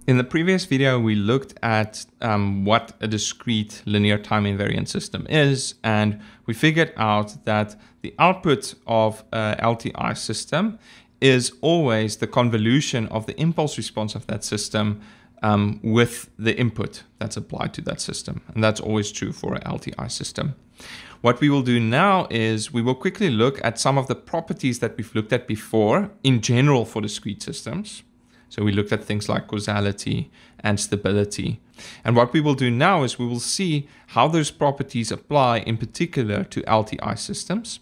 In the previous video, we looked at what a discrete linear time invariant system is, and we figured out that the output of a LTI system is always the convolution of the impulse response of that system with the input that's applied to that system. And that's always true for an LTI system. What we will do now is we will quickly look at some of the properties that we've looked at before in general for discrete systems. So we looked at things like causality and stability. And what we will do now is we will see how those properties apply in particular to LTI systems.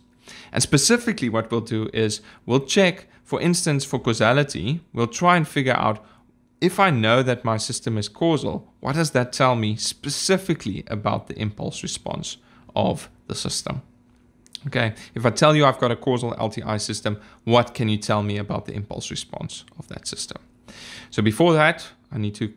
And specifically what we'll do is we'll check, for instance, for causality, we'll try and figure out if I know that my system is causal, what does that tell me specifically about the impulse response of the system? Okay, if I tell you I've got a causal LTI system, what can you tell me about the impulse response of that system? So before that, I need to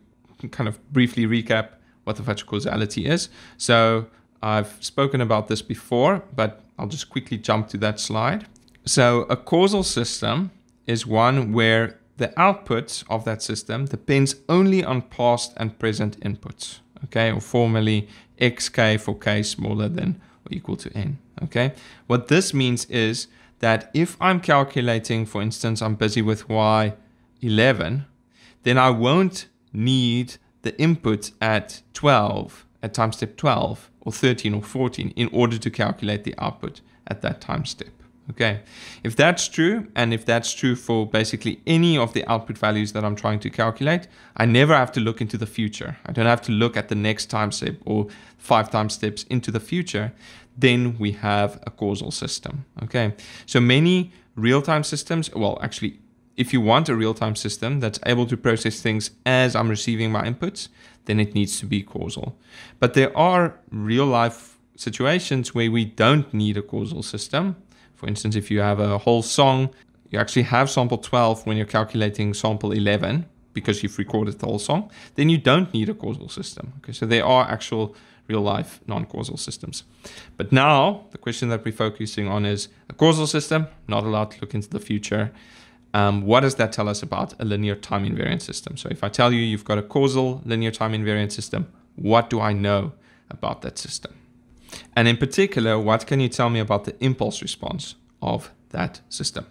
kind of briefly recap what the fetch causality is. So I've spoken about this before, but I'll just quickly jump to that slide. So a causal system is one where the output of that system depends only on past and present inputs, okay, or formally xk for k smaller than or equal to n, okay? What this means is that if I'm calculating, for instance, I'm busy with y11, then I won't need the input at 12, at time step 12, or 13 or 14 in order to calculate the output at that time step. Okay, if that's true, and if that's true for basically any of the output values that I'm trying to calculate, I never have to look into the future. I don't have to look at the next time step or 5 time steps into the future. Then we have a causal system. Okay, so many real-time systems, well, actually, if you want a real-time system that's able to process things as I'm receiving my inputs, then it needs to be causal. But there are real-life situations where we don't need a causal system. For instance, if you have a whole song, you actually have sample 12 when you're calculating sample 11 because you've recorded the whole song, then you don't need a causal system. Okay, so there are actual real-life non-causal systems. But now, the question that we're focusing on is a causal system, not allowed to look into the future. What does that tell us about a linear time invariant system? So if I tell you you've got a causal linear time invariant system, what do I know about that system? And in particular, what can you tell me about the impulse response of that system?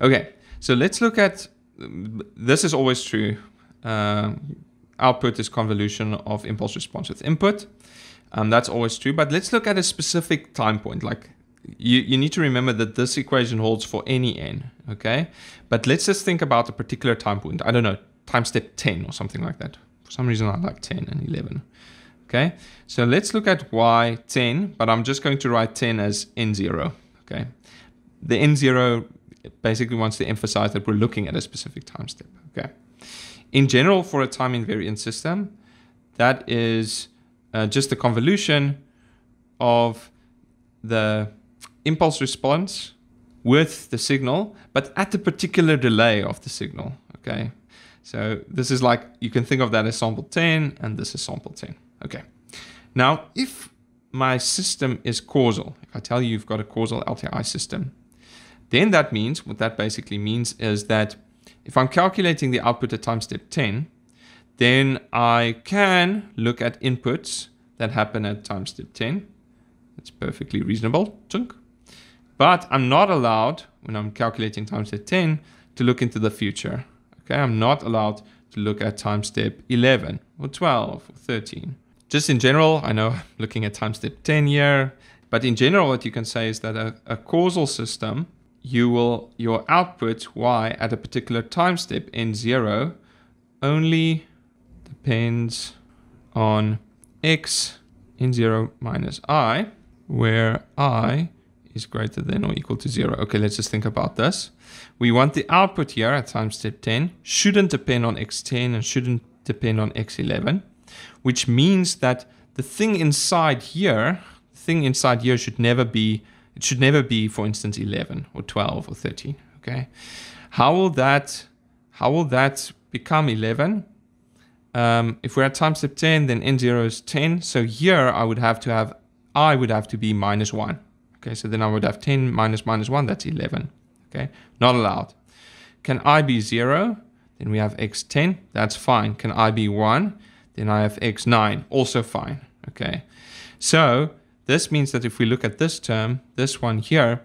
Okay, so let's look at, this is always true. Output is convolution of impulse response with input. That's always true, but let's look at a specific time point. Like you need to remember that this equation holds for any n, okay? But let's just think about a particular time point. I don't know, time step 10 or something like that. For some reason, I like 10 and 11. Okay, so let's look at y10, but I'm just going to write 10 as n0, okay? The n0 basically wants to emphasize that we're looking at a specific time step, okay? In general, for a time invariant system, that is just a convolution of the impulse response with the signal, but at the particular delay of the signal, okay? So this is like, you can think of that as sample 10, and this is sample 10. Okay, now if my system is causal, if I tell you you've got a causal LTI system, then that means, what that basically means is that if I'm calculating the output at time step 10, then I can look at inputs that happen at time step 10. That's perfectly reasonable, chunk. But I'm not allowed, when I'm calculating time step 10, to look into the future. Okay, I'm not allowed to look at time step 11 or 12 or 13. Just in general, I know I'm looking at time step 10 here, but in general, what you can say is that a causal system, your output y at a particular time step n0 only depends on x n0 minus I, where I is greater than or equal to 0. Okay, let's just think about this. We want the output here at time step 10 shouldn't depend on x10 and shouldn't depend on x11. Which means that the thing inside here should never be, for instance, 11 or 12 or 13, okay? How will that become 11? If we're at time step 10, then n0 is 10. So here I would have to be minus 1. Okay, so then I would have 10 minus 1, that's 11. Okay, not allowed. Can I be 0? Then we have x10, that's fine. Can I be 1? Then I have x9, also fine. Okay, so this means that if we look at this term, this one here,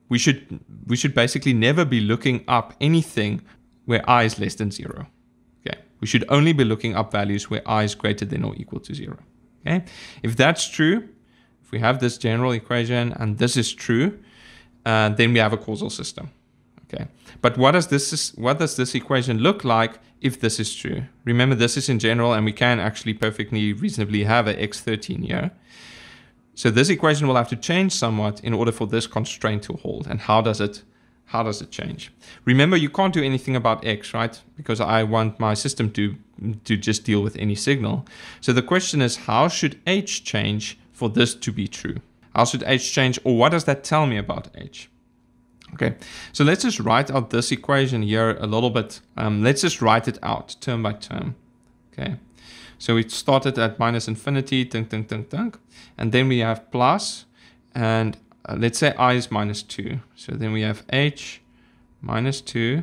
we should basically never be looking up anything where I is less than 0. Okay, we should only be looking up values where I is greater than or equal to 0. Okay, if that's true, if we have this general equation and this is true, then we have a causal system. Okay, but what does this equation look like if this is true? Remember, this is in general, and we can actually perfectly reasonably have a x13 here. So this equation will have to change somewhat in order for this constraint to hold. And how does it change? Remember, you can't do anything about x, right? Because I want my system to just deal with any signal. So the question is, how should h change for this to be true? How should h change, or what does that tell me about h? Okay, so let's just write out this equation here a little bit. Let's just write it out term by term. Okay, so we started at minus infinity, and then we have plus, and let's say I is minus 2. So then we have h minus 2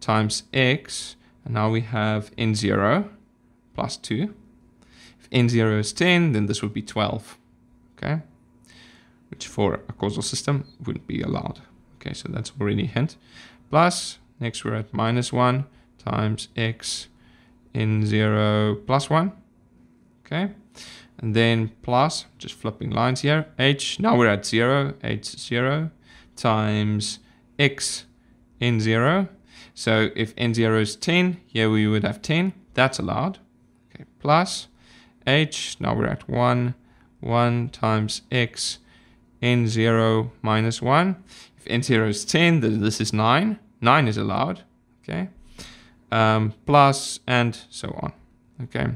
times x, and now we have n0 plus 2. If n0 is 10, then this would be 12. Okay, which for a causal system wouldn't be allowed. Okay, so that's already a hint. Plus, next we're at minus 1 times x n0 plus 1. Okay, and then plus, just flipping lines here, h, now we're at 0, h0 times x n0. So if n0 is 10, here we would have 10, that's allowed. Okay, plus h, now we're at 1 times x n0 minus 1. If n0 is 10, then this is 9. 9 is allowed. Okay. Plus and so on. Okay.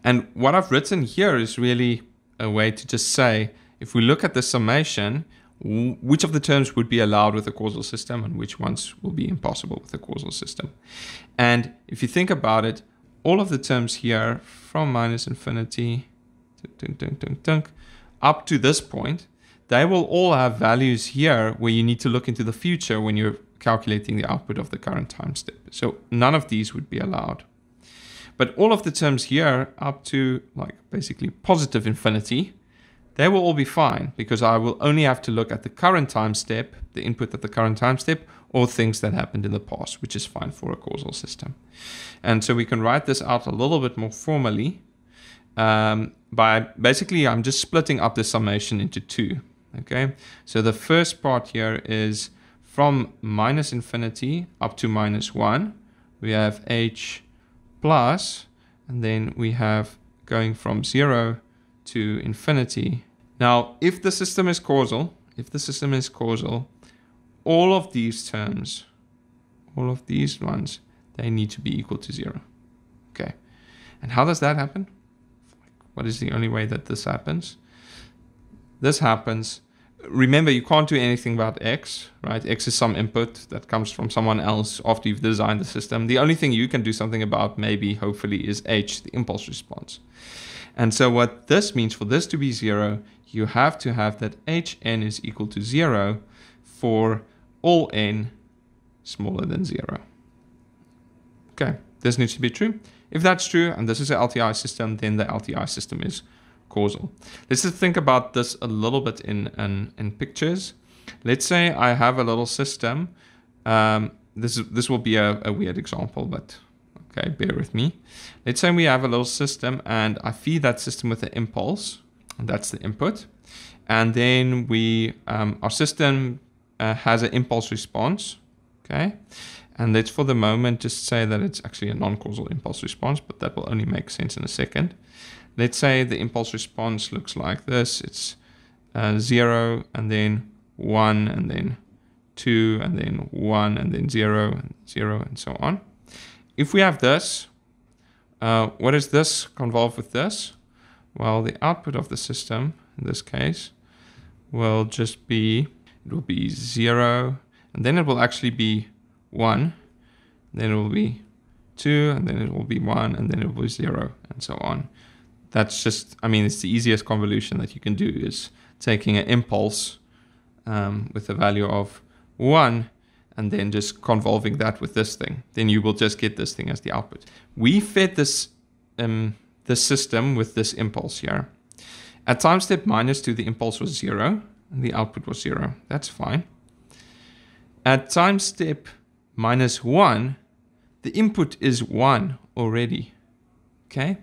And what I've written here is really a way to just say, if we look at the summation, which of the terms would be allowed with a causal system and which ones will be impossible with a causal system. And if you think about it, all of the terms here from minus infinity up to this point, they will all have values here where you need to look into the future when you're calculating the output of the current time step. So none of these would be allowed. But all of the terms here up to like basically positive infinity, they will all be fine because I will only have to look at the current time step, the input at the current time step, or things that happened in the past, which is fine for a causal system. And so we can write this out a little bit more formally by basically I'm just splitting up the summation into two. Okay, so the first part here is from minus infinity up to minus 1. We have h plus, and then we have going from 0 to infinity. Now, if the system is causal, all of these terms, all of these ones, they need to be equal to 0. Okay, and how does that happen? What is the only way that this happens? This happens, remember you can't do anything about x, right? X is some input that comes from someone else after you've designed the system. The only thing you can do something about, maybe, hopefully, is h, the impulse response. And so what this means, for this to be 0, you have to have that hn is equal to 0 for all n smaller than 0. Okay, this needs to be true. If that's true, and this is an LTI system, then the LTI system is causal. Let's just think about this a little bit in pictures. Let's say I have a little system. This will be a weird example, but okay, bear with me. Let's say we have a little system and I feed that system with an impulse, and that's the input. And then our system has an impulse response, okay? And let's for the moment just say that it's actually a non-causal impulse response, but that will only make sense in a second. Let's say the impulse response looks like this. It's 0 and then 1 and then 2 and then 1 and then 0 and 0 and so on. If we have this, what does this convolve with this? Well, the output of the system, in this case, will just be, it will be 0, and then it will actually be 1, then it will be 2, and then it will be 1, and then it will be 0, and so on. That's just, I mean, it's the easiest convolution that you can do, is taking an impulse with a value of 1 and then just convolving that with this thing, then you will just get this thing as the output. We fed this system with this impulse here. At time step -2, the impulse was 0, and the output was 0. That's fine. At time step -1, the input is 1 already. Okay?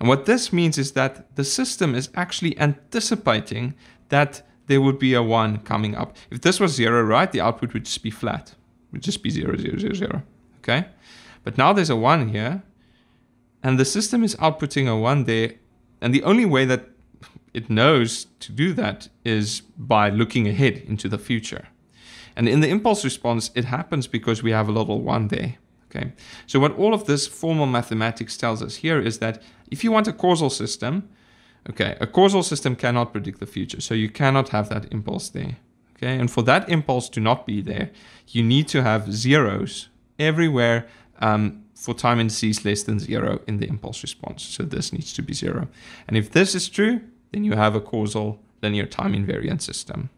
And what this means is that the system is actually anticipating that there would be a 1 coming up. If this was 0, right, the output would just be flat. It would just be 0, 0, 0, 0. Okay? But now there's a 1 here, and the system is outputting a 1 there, and the only way that it knows to do that is by looking ahead into the future. And in the impulse response, it happens because we have a little 1 there. Okay? So what all of this formal mathematics tells us here is that if you want a causal system, okay, a causal system cannot predict the future, so you cannot have that impulse there. Okay, and for that impulse to not be there, you need to have zeros everywhere for time indices less than 0 in the impulse response. So this needs to be 0. And if this is true, then you have a causal linear time invariant system.